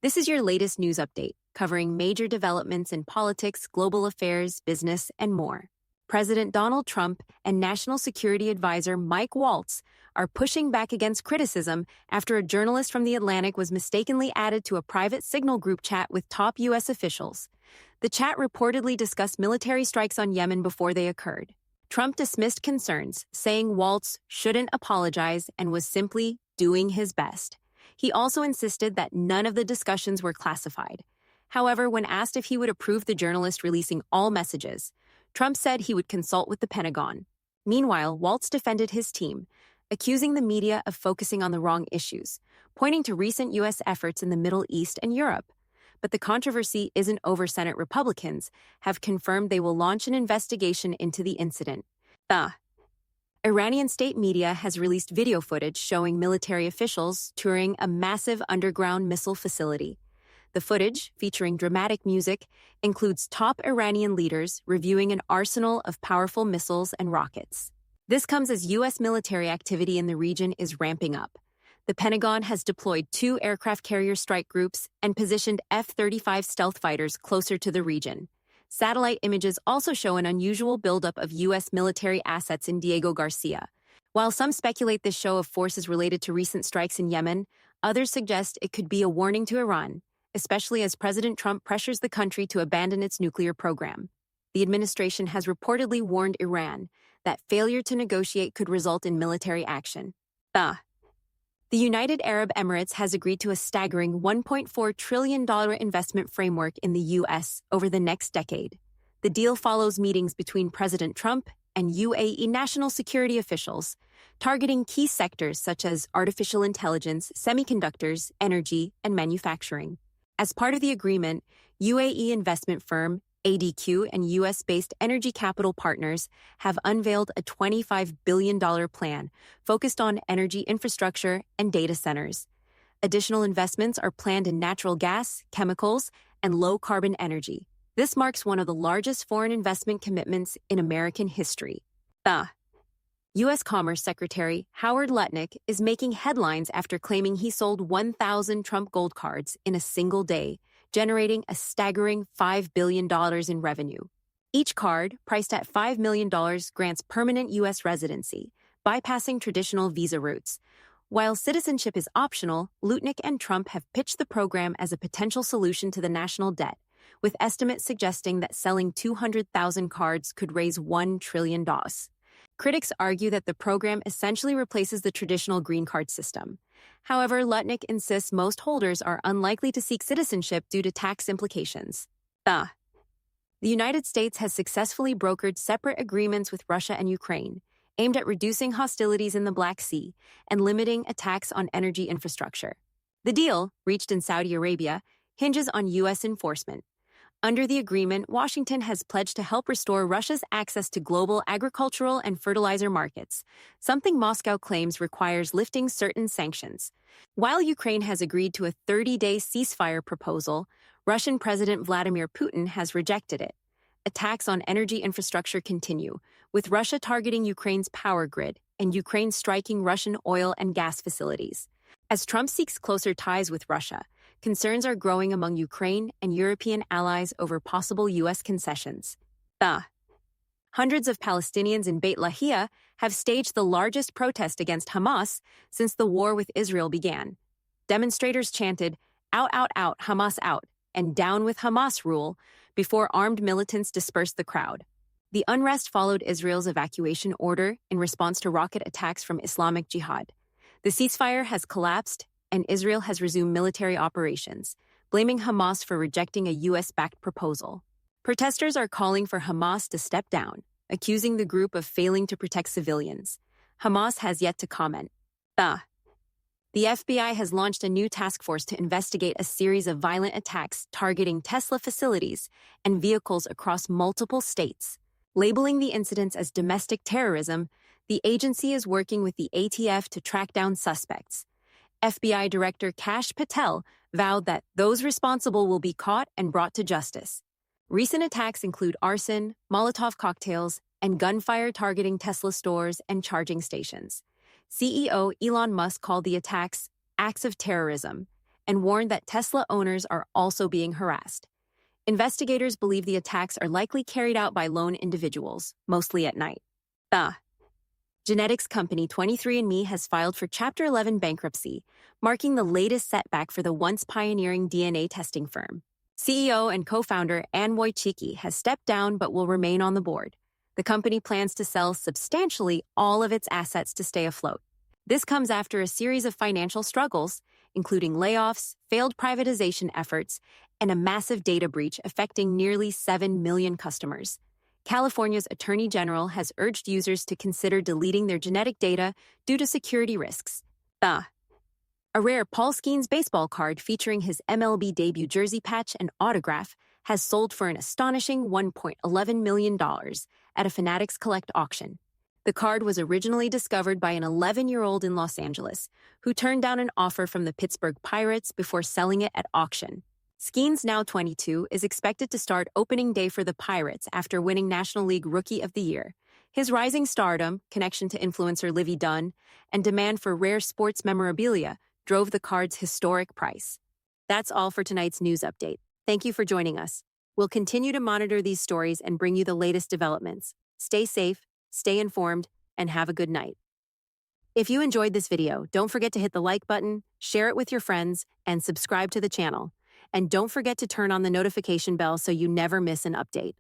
This is your latest news update, covering major developments in politics, global affairs, business, and more. President Donald Trump and National Security Advisor Mike Waltz are pushing back against criticism after a journalist from The Atlantic was mistakenly added to a private Signal group chat with top U.S. officials. The chat reportedly discussed military strikes on Yemen before they occurred. Trump dismissed concerns, saying Waltz shouldn't apologize and was simply doing his best. He also insisted that none of the discussions were classified. However, when asked if he would approve the journalist releasing all messages, Trump said he would consult with the Pentagon. Meanwhile, Waltz defended his team, accusing the media of focusing on the wrong issues, pointing to recent U.S. efforts in the Middle East and Europe. But the controversy isn't over. Senate Republicans have confirmed they will launch an investigation into the incident. The Iranian state media has released video footage showing military officials touring a massive underground missile facility. The footage, featuring dramatic music, includes top Iranian leaders reviewing an arsenal of powerful missiles and rockets. This comes as U.S. military activity in the region is ramping up. The Pentagon has deployed 2 aircraft carrier strike groups and positioned F-35 stealth fighters closer to the region. Satellite images also show an unusual buildup of U.S. military assets in Diego Garcia. While some speculate this show of force is related to recent strikes in Yemen, others suggest it could be a warning to Iran, especially as President Trump pressures the country to abandon its nuclear program. The administration has reportedly warned Iran that failure to negotiate could result in military action. The United Arab Emirates has agreed to a staggering $1.4 trillion investment framework in the U.S. over the next decade. The deal follows meetings between President Trump and UAE national security officials, targeting key sectors such as artificial intelligence, semiconductors, energy, and manufacturing. As part of the agreement, UAE investment firm ADQ and U.S.-based energy capital partners have unveiled a $25 billion plan focused on energy infrastructure and data centers. Additional investments are planned in natural gas, chemicals, and low-carbon energy. This marks one of the largest foreign investment commitments in American history. U.S. Commerce Secretary Howard Lutnick is making headlines after claiming he sold 1,000 Trump gold cards in a single day, generating a staggering $5 billion in revenue. Each card, priced at $5 million, grants permanent U.S. residency, bypassing traditional visa routes. While citizenship is optional, Lutnick and Trump have pitched the program as a potential solution to the national debt, with estimates suggesting that selling 200,000 cards could raise $1 trillion. Critics argue that the program essentially replaces the traditional green card system. However, Lutnick insists most holders are unlikely to seek citizenship due to tax implications. The United States has successfully brokered separate agreements with Russia and Ukraine, aimed at reducing hostilities in the Black Sea and limiting attacks on energy infrastructure. The deal, reached in Saudi Arabia, hinges on U.S. enforcement. Under the agreement, Washington has pledged to help restore Russia's access to global agricultural and fertilizer markets, something Moscow claims requires lifting certain sanctions. While Ukraine has agreed to a 30-day ceasefire proposal, Russian President Vladimir Putin has rejected it. Attacks on energy infrastructure continue, with Russia targeting Ukraine's power grid and Ukraine striking Russian oil and gas facilities. As Trump seeks closer ties with Russia, concerns are growing among Ukraine and European allies over possible U.S. concessions. Hundreds of Palestinians in Beit Lahia have staged the largest protest against Hamas since the war with Israel began. Demonstrators chanted, "Out, out, out, Hamas out," and "Down with Hamas rule," before armed militants dispersed the crowd. The unrest followed Israel's evacuation order in response to rocket attacks from Islamic Jihad. The ceasefire has collapsed, and Israel has resumed military operations, blaming Hamas for rejecting a U.S.-backed proposal. Protesters are calling for Hamas to step down, accusing the group of failing to protect civilians. Hamas has yet to comment. The FBI has launched a new task force to investigate a series of violent attacks targeting Tesla facilities and vehicles across multiple states. Labeling the incidents as domestic terrorism, the agency is working with the ATF to track down suspects. FBI Director Kash Patel vowed that those responsible will be caught and brought to justice. Recent attacks include arson, Molotov cocktails, and gunfire targeting Tesla stores and charging stations. CEO Elon Musk called the attacks acts of terrorism and warned that Tesla owners are also being harassed. Investigators believe the attacks are likely carried out by lone individuals, mostly at night. Genetics company 23andMe has filed for Chapter 11 bankruptcy, marking the latest setback for the once pioneering DNA testing firm. CEO and co-founder Anne Wojcicki has stepped down but will remain on the board. The company plans to sell substantially all of its assets to stay afloat. This comes after a series of financial struggles, including layoffs, failed privatization efforts, and a massive data breach affecting nearly 7 million customers. California's Attorney General has urged users to consider deleting their genetic data due to security risks. A rare Paul Skenes baseball card featuring his MLB debut jersey patch and autograph has sold for an astonishing $1.11 million at a Fanatics Collect auction. The card was originally discovered by an 11-year-old in Los Angeles who turned down an offer from the Pittsburgh Pirates before selling it at auction. Skenes, now 22, is expected to start opening day for the Pirates after winning National League Rookie of the Year. His rising stardom, connection to influencer Livvy Dunn, and demand for rare sports memorabilia drove the card's historic price. That's all for tonight's news update. Thank you for joining us. We'll continue to monitor these stories and bring you the latest developments. Stay safe, stay informed, and have a good night. If you enjoyed this video, don't forget to hit the like button, share it with your friends, and subscribe to the channel. And don't forget to turn on the notification bell so you never miss an update.